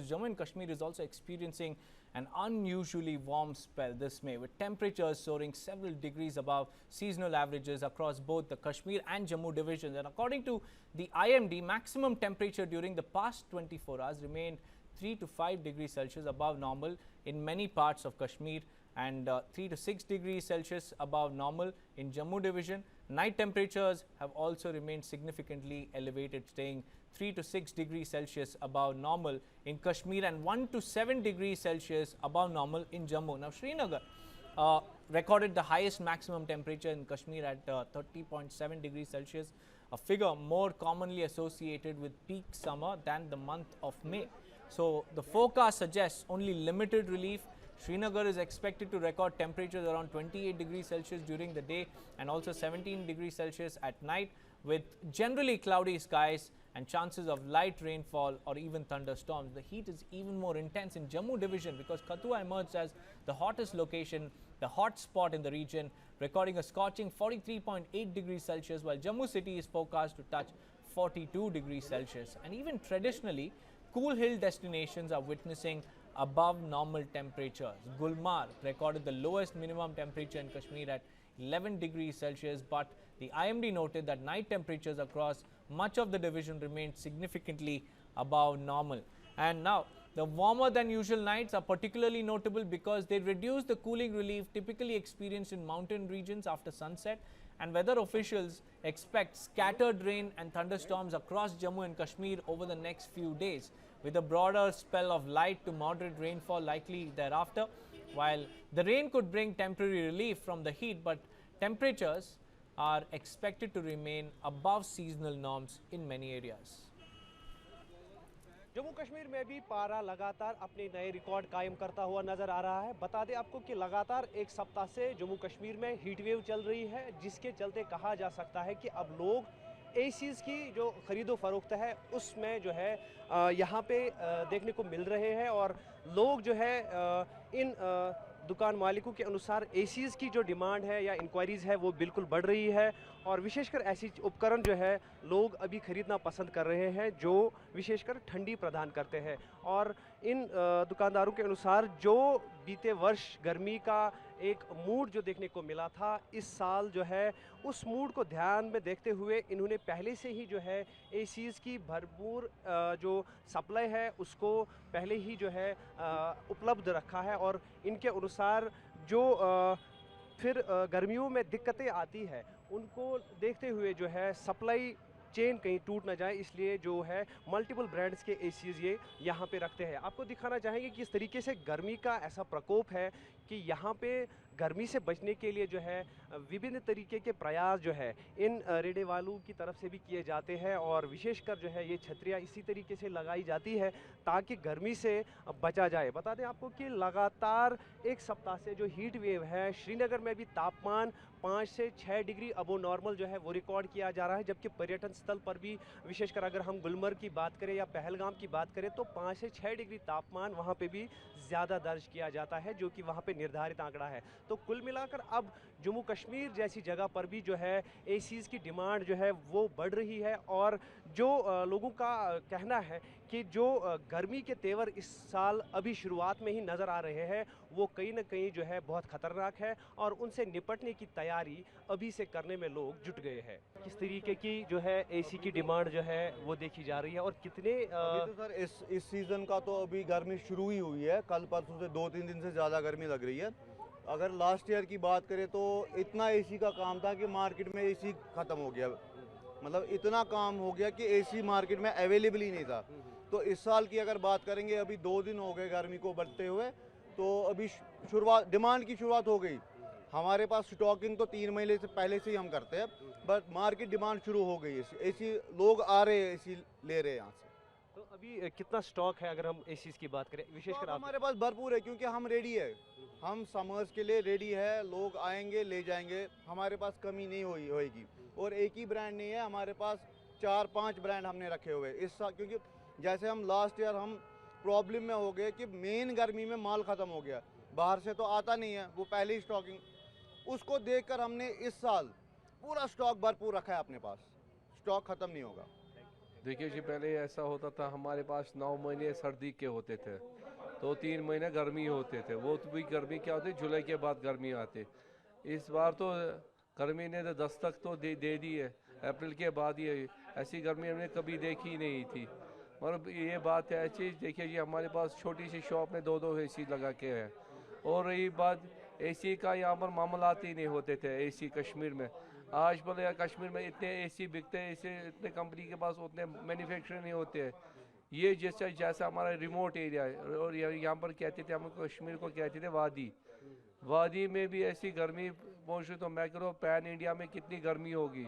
because Jammu and Kashmir is also experiencing an unusually warm spell this May, with temperatures soaring several degrees above seasonal averages across both the Kashmir and Jammu divisions. And according to the IMD, maximum temperature during the past 24 hours remained 3 to 5 degrees Celsius above normal in many parts of Kashmir, and 3 to 6 degrees Celsius above normal in Jammu division. Night temperatures have also remained significantly elevated, staying 3 to 6 degrees Celsius above normal in Kashmir and 1 to 7 degrees Celsius above normal in Jammu. Now, Srinagar recorded the highest maximum temperature in Kashmir at 30.7 degrees Celsius, a figure more commonly associated with peak summer than the month of May. So, the forecast suggests only limited relief. Srinagar is expected to record temperatures around 28 degrees Celsius during the day and also 17 degrees Celsius at night, with generally cloudy skies and chances of light rainfall or even thunderstorms. The heat is even more intense in Jammu division because Kathua emerged as the hottest location, the hot spot in the region, recording a scorching 43.8 degrees Celsius, while Jammu city is forecast to touch 42 degrees Celsius. And even traditionally, cool hill destinations are witnessing above normal temperatures. Gulmarg recorded the lowest minimum temperature in Kashmir at 11 degrees Celsius, but the IMD noted that night temperatures across much of the division remained significantly above normal. And now, the warmer than usual nights are particularly notable because they reduce the cooling relief typically experienced in mountain regions after sunset, and weather officials expect scattered rain and thunderstorms across Jammu and Kashmir over the next few days, with a broader spell of light to moderate rainfall likely thereafter. While the rain could bring temporary relief from the heat, but temperatures are expected to remain above seasonal norms in many areas. Jammu Kashmir में भी पारा लगातार अपने नए record कायम करता हुआ नजर आ रहा है। बता दें आपको कि लगातार एक सप्ताह से जम्मू कश्मीर में हीट वेव चल रही है, जिसके चलते कहा जा सकता है कि अब लोग एसीज़ की जो ख़रीदो फरोख्त है उसमें जो है यहाँ पे देखने को मिल रहे हैं, और लोग जो है इन दुकान मालिकों के अनुसार एसीज़ की जो डिमांड है या इंक्वायरीज़ है वो बिल्कुल बढ़ रही है, और विशेषकर ऐसी उपकरण जो है लोग अभी ख़रीदना पसंद कर रहे हैं जो विशेषकर ठंडी प्रदान करते हैं। और इन दुकानदारों के अनुसार जो बीते वर्ष गर्मी का एक मूड जो देखने को मिला था, इस साल जो है उस मूड को ध्यान में देखते हुए इन्होंने पहले से ही जो है एसीज़ की भरपूर जो सप्लाई है उसको पहले ही जो है उपलब्ध रखा है, और इनके अनुसार जो फिर गर्मियों में दिक्कतें आती है उनको देखते हुए जो है सप्लाई चेन कहीं टूट ना जाए, इसलिए जो है मल्टीपल ब्रांड्स के एसीज़ ये यहाँ पे रखते हैं। आपको दिखाना चाहेंगे कि इस तरीके से गर्मी का ऐसा प्रकोप है कि यहाँ पे गर्मी से बचने के लिए जो है विभिन्न तरीके के प्रयास जो है इन रेडे वालों की तरफ से भी किए जाते हैं, और विशेषकर जो है ये छतरियाँ इसी तरीके से लगाई जाती है ताकि गर्मी से बचा जाए। बता दें आपको कि लगातार एक सप्ताह से जो हीट वेव है, श्रीनगर में भी तापमान 5 से 6 डिग्री अबो नॉर्मल जो है वो रिकॉर्ड किया जा रहा है, जबकि पर्यटन स्थल पर भी विशेषकर अगर हम गुलमर्ग की बात करें या पहलगाम की बात करें तो 5 से 6 डिग्री तापमान वहाँ पे भी ज़्यादा दर्ज किया जाता है, जो कि वहाँ पे निर्धारित आंकड़ा है। तो कुल मिलाकर अब जम्मू कश्मीर जैसी जगह पर भी जो है एसीज़ की डिमांड जो है वो बढ़ रही है, और जो लोगों का कहना है कि जो गर्मी के तेवर इस साल अभी शुरुआत में ही नज़र आ रहे हैं वो कहीं ना कहीं जो है बहुत ख़तरनाक है, और उनसे निपटने की तैयारी अभी से करने में लोग जुट गए हैं। किस तरीके की जो है एसी की डिमांड जो है वो देखी जा रही है, और कितने अभी तो सर इस सीज़न का तो अभी गर्मी शुरू ही हुई है, कल परसों से 2-3 दिन से ज़्यादा गर्मी लग रही है। अगर लास्ट ईयर की बात करें तो इतना एसी का काम था कि मार्केट में एसी ख़त्म हो गया, मतलब इतना काम हो गया कि एसी मार्केट में अवेलेबल ही नहीं था। तो इस साल की अगर बात करेंगे, अभी 2 दिन हो गए गर्मी को बढ़ते हुए, तो अभी शुरुआत डिमांड की शुरुआत हो गई। हमारे पास स्टॉकिंग तो 3 महीने से पहले से ही हम करते हैं, बट मार्केट डिमांड शुरू हो गई है, एसी लोग आ रहे हैं, एसी ले रहे हैं यहाँ से। तो अभी कितना स्टॉक है अगर हम एसीज़ की बात करें विशेषकर? हमारे पास भरपूर है क्योंकि हम रेडी है, हम समर्स के लिए रेडी है, लोग आएंगे ले जाएंगे, हमारे पास कमी नहीं होएगी। और एक ही ब्रांड नहीं है, हमारे पास 4-5 ब्रांड हमने रखे हुए इस साल, क्योंकि जैसे हम लास्ट ईयर हम प्रॉब्लम में हो गए कि मेन गर्मी में माल ख़त्म हो गया, बाहर से तो आता नहीं है, वो पहले ही स्टॉकिंग, उसको देखकर हमने इस साल पूरा स्टॉक भरपूर रखा है अपने पास, स्टॉक ख़त्म नहीं होगा। देखिए जी, पहले ऐसा होता था, हमारे पास 9 महीने सर्दी के होते थे, तो 3 महीने गर्मी होते थे। वो तो भी गर्मी क्या होती, जुलाई के बाद गर्मी आती। इस बार तो गर्मी ने तो दस्तक तो दे दी है। अप्रैल के बाद ये ऐसी गर्मी हमने कभी देखी नहीं थी। और ये बात है अच्छी, देखिए जी, हमारे पास छोटी सी शॉप में 2-2 एसी लगा के है। और रही बात एसी का, यहाँ पर मामलात ही नहीं होते थे एसी कश्मीर में। आज बोले यार कश्मीर में इतने एसी बिकते हैं, इसे इतने कंपनी के पास उतने मैन्युफैक्चर नहीं होते हैं। ये जैसा जैसा हमारा रिमोट एरिया है, और यहाँ पर कहते थे, हम कश्मीर को कहते थे वादी। वादी में भी ऐसी गर्मी मौजूद, तो मैं कह रहा हूँ पैन इंडिया में कितनी गर्मी होगी।